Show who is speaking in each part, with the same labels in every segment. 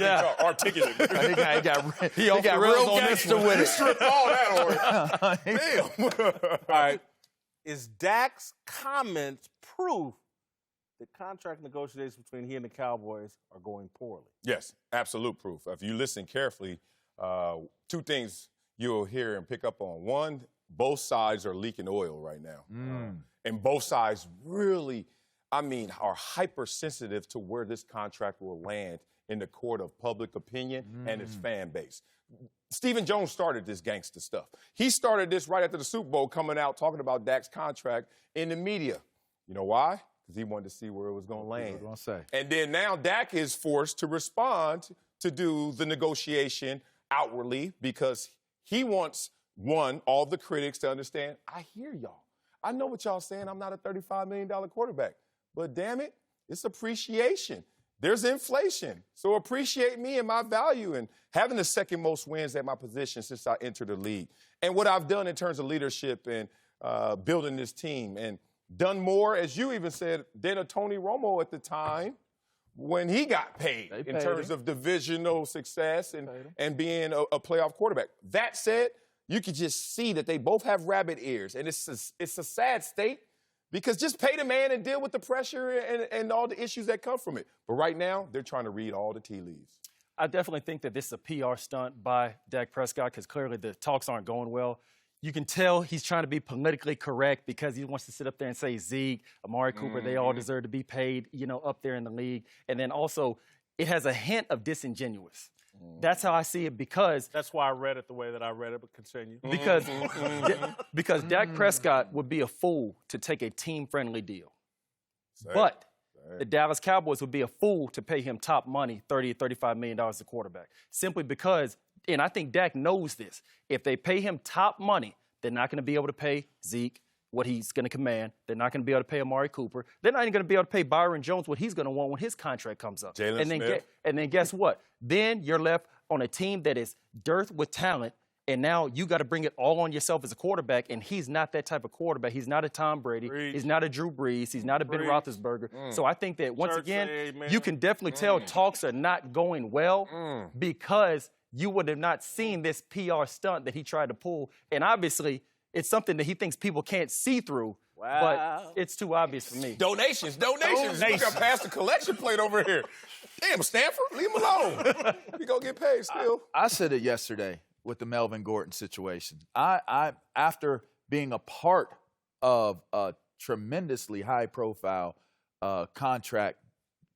Speaker 1: Yeah.
Speaker 2: Articulate.
Speaker 1: He got real gangster with
Speaker 2: He
Speaker 1: it.
Speaker 2: stripped all that on it. Damn.
Speaker 3: All right. Is Dak's comments proof that contract negotiations between he and the Cowboys are going poorly?
Speaker 2: Yes, absolute proof. If you listen carefully, two things you'll hear and pick up on. One, both sides are leaking oil right now. And both sides really, are hypersensitive to where this contract will land in the court of public opinion and its fan base. Stephen Jones started this gangster stuff. He started this right after the Super Bowl, coming out talking about Dak's contract in the media. You know why? Because he wanted to see where it was going to land. And then now Dak is forced to respond to do the negotiation outwardly because he wants, one, all the critics to understand, I hear y'all. I know what y'all saying. I'm not a $35 million quarterback. But damn it, it's appreciation. There's inflation. So appreciate me and my value and having the second most wins at my position since I entered the league. And what I've done in terms of leadership and building this team and done more, as you even said, than a Tony Romo at the time when he got paid in terms of divisional success and being a playoff quarterback. That said, you could just see that they both have rabbit ears. And it's a sad state. Because just pay the man and deal with the pressure and all the issues that come from it. But right now, they're trying to read all the tea leaves.
Speaker 4: I definitely think that this is a PR stunt by Dak Prescott because clearly the talks aren't going well. You can tell he's trying to be politically correct because he wants to sit up there and say Zeke, Amari Cooper, they all deserve to be paid, up there in the league. And then also, it has a hint of disingenuous. That's how I see it because...
Speaker 3: That's why I read it the way that I read it, but continue.
Speaker 4: Because Dak Prescott would be a fool to take a team-friendly deal. But the Dallas Cowboys would be a fool to pay him top money, $30, $35 million a quarterback. Simply because, and I think Dak knows this, if they pay him top money, they're not going to be able to pay Zeke what he's going to command. They're not going to be able to pay Amari Cooper. They're not even going to be able to pay Byron Jones what he's going to want when his contract comes up. And then guess what? Then you're left on a team that is dearth with talent, and now you got to bring it all on yourself as a quarterback, and he's not that type of quarterback. He's not a Tom Brady. He's not a Drew Brees. He's not a Ben Roethlisberger. So I think that, once again, you can definitely tell talks are not going well because you would have not seen this PR stunt that he tried to pull. And obviously, it's something that he thinks people can't see through. But it's too obvious for me.
Speaker 2: Donations. We got past the collection plate over here. Damn, Stanford, leave him alone. We gonna get paid still.
Speaker 1: I said it yesterday with the Melvin Gordon situation. I after being a part of a tremendously high-profile contract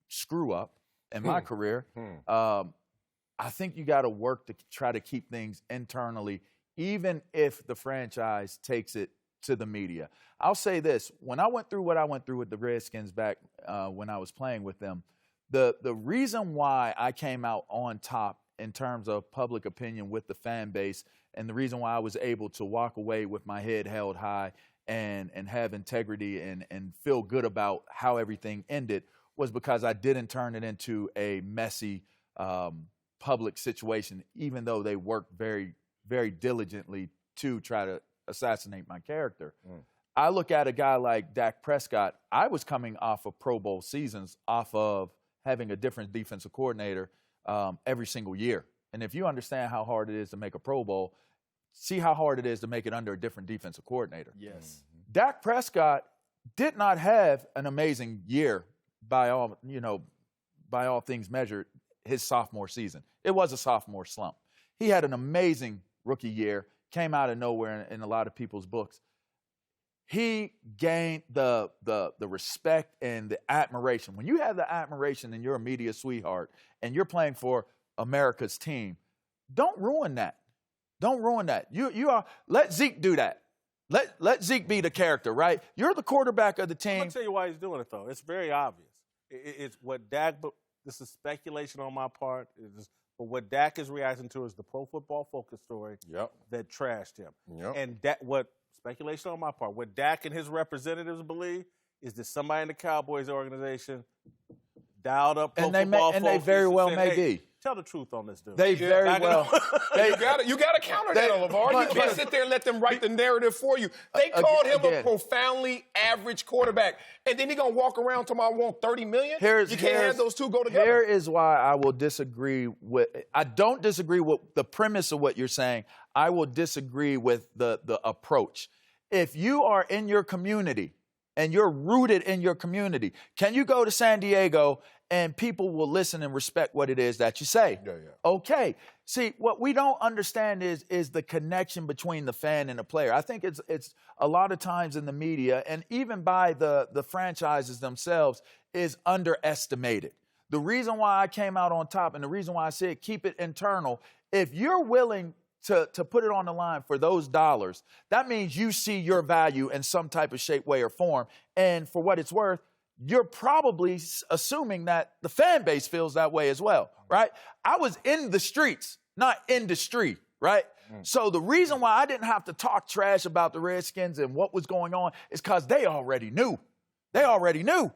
Speaker 1: screw-up in my career, I think you got to work to try to keep things internally, even if the franchise takes it to the media. I'll say this. When I went through what I went through with the Redskins back when I was playing with them, the reason why I came out on top in terms of public opinion with the fan base and the reason why I was able to walk away with my head held high and have integrity and feel good about how everything ended was because I didn't turn it into a messy public situation, even though they worked very, very diligently to try to assassinate my character. I look at a guy like Dak Prescott. I was coming off of Pro Bowl seasons, off of having a different defensive coordinator every single year. And if you understand how hard it is to make a Pro Bowl, see how hard it is to make it under a different defensive coordinator.
Speaker 4: Yes.
Speaker 1: Dak Prescott did not have an amazing year by all things measured his sophomore season. It was a sophomore slump. He had an amazing rookie year, came out of nowhere in a lot of people's books. He gained the respect and the admiration. When you have the admiration and you're a media sweetheart and you're playing for America's team, don't ruin that. Don't ruin that. Let Zeke do that. Let Zeke be the character, right? You're the quarterback of the team.
Speaker 3: I'm going to tell you why he's doing it, though. It's very obvious. It's what Dak, this is speculation on my part, but what Dak is reacting to is the Pro Football Focus story that trashed him. And what speculation on my part, what Dak and his representatives believe is that somebody in the Cowboys organization dialed up Pro Football Focus.
Speaker 1: And they very well
Speaker 3: said,
Speaker 1: may
Speaker 3: hey,
Speaker 1: be.
Speaker 3: Tell the truth on this, dude.
Speaker 1: They very well.
Speaker 2: You got to counter that, LeVar. You can't sit there and let them write the narrative for you. They called him a profoundly average quarterback, and then he gonna walk around talking about I want $30 million. You can't have those two go together.
Speaker 1: Here is why I will disagree with. I don't disagree with the premise of what you're saying. I will disagree with the approach. If you are in your community and you're rooted in your community, can you go to San Diego and people will listen and respect what it is that you say?
Speaker 2: Yeah.
Speaker 1: Okay. See, what we don't understand is the connection between the fan and the player. I think it's a lot of times in the media and even by the franchises themselves is underestimated. The reason why I came out on top and the reason why I said keep it internal, if you're willing to put it on the line for those dollars, that means you see your value in some type of shape, way, or form. And for what it's worth, you're probably assuming that the fan base feels that way as well, right? I was in the streets, not industry, right? So the reason why I didn't have to talk trash about the Redskins and what was going on is because they already knew. They already knew.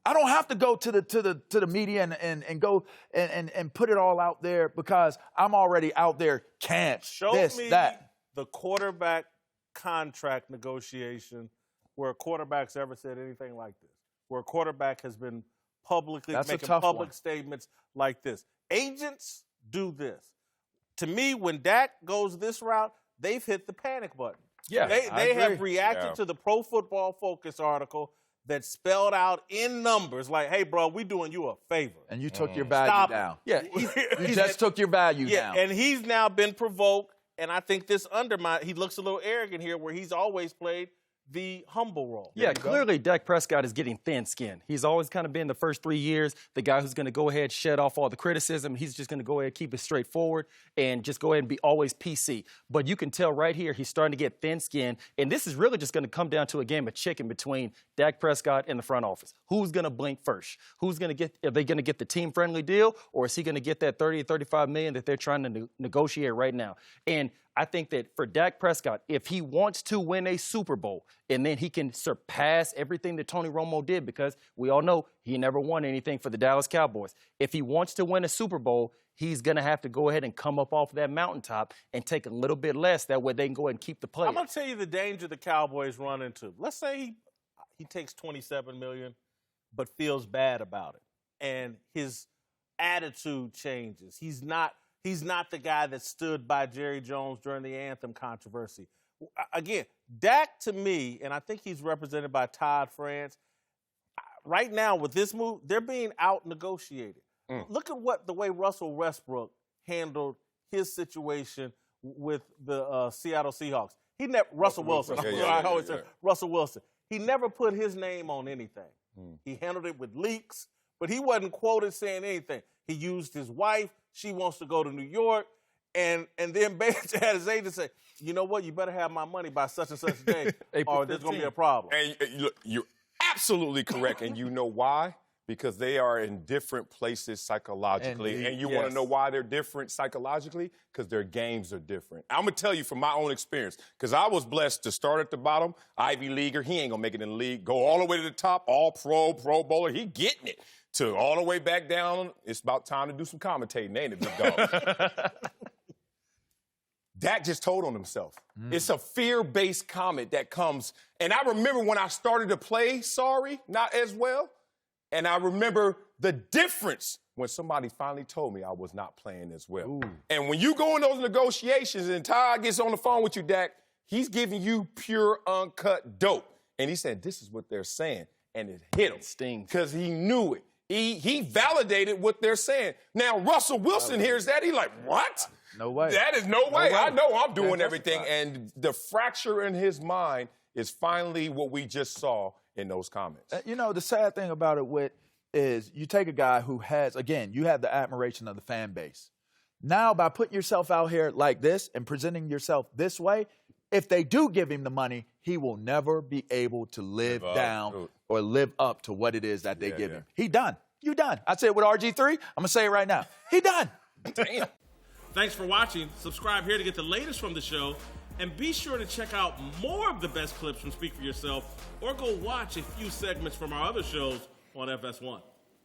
Speaker 1: I don't have to go to the media and go and put it all out there because I'm already out there.
Speaker 3: Show me the quarterback contract negotiation where a quarterback's ever said anything like this, where a quarterback has been publicly making public statements like this. Agents do this. To me, when Dak goes this route, they've hit the panic button.
Speaker 1: Yeah,
Speaker 3: they have reacted to the Pro Football Focus article that spelled out in numbers like, hey, bro, we doing you a favor.
Speaker 1: And you took your value down. Yeah, you just took your value down.
Speaker 3: And he's now been provoked, and I think this undermines, he looks a little arrogant here where he's always played the humble role.
Speaker 4: Yeah, clearly Dak Prescott is getting thin-skinned. He's always kind of been the first 3 years the guy who's going to go ahead, shed off all the criticism. He's just going to go ahead, keep it straightforward, and just go ahead and be always PC. But you can tell right here he's starting to get thin-skinned, and this is really just going to come down to a game of chicken between Dak Prescott and the front office. Who's going to blink first? Who's going to get? Are they going to get the team-friendly deal, or is he going to get that $30 or $35 million that they're trying to negotiate right now? And I think that for Dak Prescott, if he wants to win a Super Bowl and then he can surpass everything that Tony Romo did, because we all know he never won anything for the Dallas Cowboys. If he wants to win a Super Bowl, he's going to have to go ahead and come up off that mountaintop and take a little bit less. That way they can go ahead and keep the player.
Speaker 3: I'm going to tell you the danger the Cowboys run into. Let's say he takes $27 million but feels bad about it, and his attitude changes. He's not the guy that stood by Jerry Jones during the anthem controversy. Again, Dak to me, and I think he's represented by Todd France, right now with this move, they're being out-negotiated. Look at the way Russell Westbrook handled his situation with the Seattle Seahawks. Russell Wilson. I always say Russell Wilson. He never put his name on anything. He handled it with leaks, but he wasn't quoted saying anything. He used his wife. She wants to go to New York. And then Bears had his agent say, you know what, you better have my money by such and such day or there's going to be a problem.
Speaker 2: And look, you're absolutely correct. And you know why? Because they are in different places psychologically. And you want to know why they're different psychologically? Because their games are different. I'm going to tell you from my own experience, because I was blessed to start at the bottom, Ivy Leaguer. He ain't going to make it in the league. Go all the way to the top, all pro bowler. He getting it. To all the way back down, it's about time to do some commentating, ain't it, big dog? Dak just told on himself. It's a fear-based comment that comes. And I remember when I started to play not as well. And I remember the difference when somebody finally told me I was not playing as well. Ooh. And when you go in those negotiations and Todd gets on the phone with you, Dak, he's giving you pure, uncut dope. And he said, this is what they're saying. And it hit him. It stings. Because he knew it. He validated what they're saying. Now, Russell Wilson hears that. He's like, what?
Speaker 1: No way.
Speaker 2: That is no way. I know I'm doing everything. And the fracture in his mind is finally what we just saw in those comments.
Speaker 1: You know, the sad thing about it, Whit, is you take a guy who has, again, you have the admiration of the fan base. Now, by putting yourself out here like this and presenting yourself this way, if they do give him the money, he will never be able to live down or live up to what it is that they give him. He done. You done. I said it with RG3. I'm going to say it right now. He done.
Speaker 2: Damn.
Speaker 5: Thanks for watching. Subscribe here to get the latest from the show. And be sure to check out more of the best clips from Speak For Yourself or go watch a few segments from our other shows on FS1.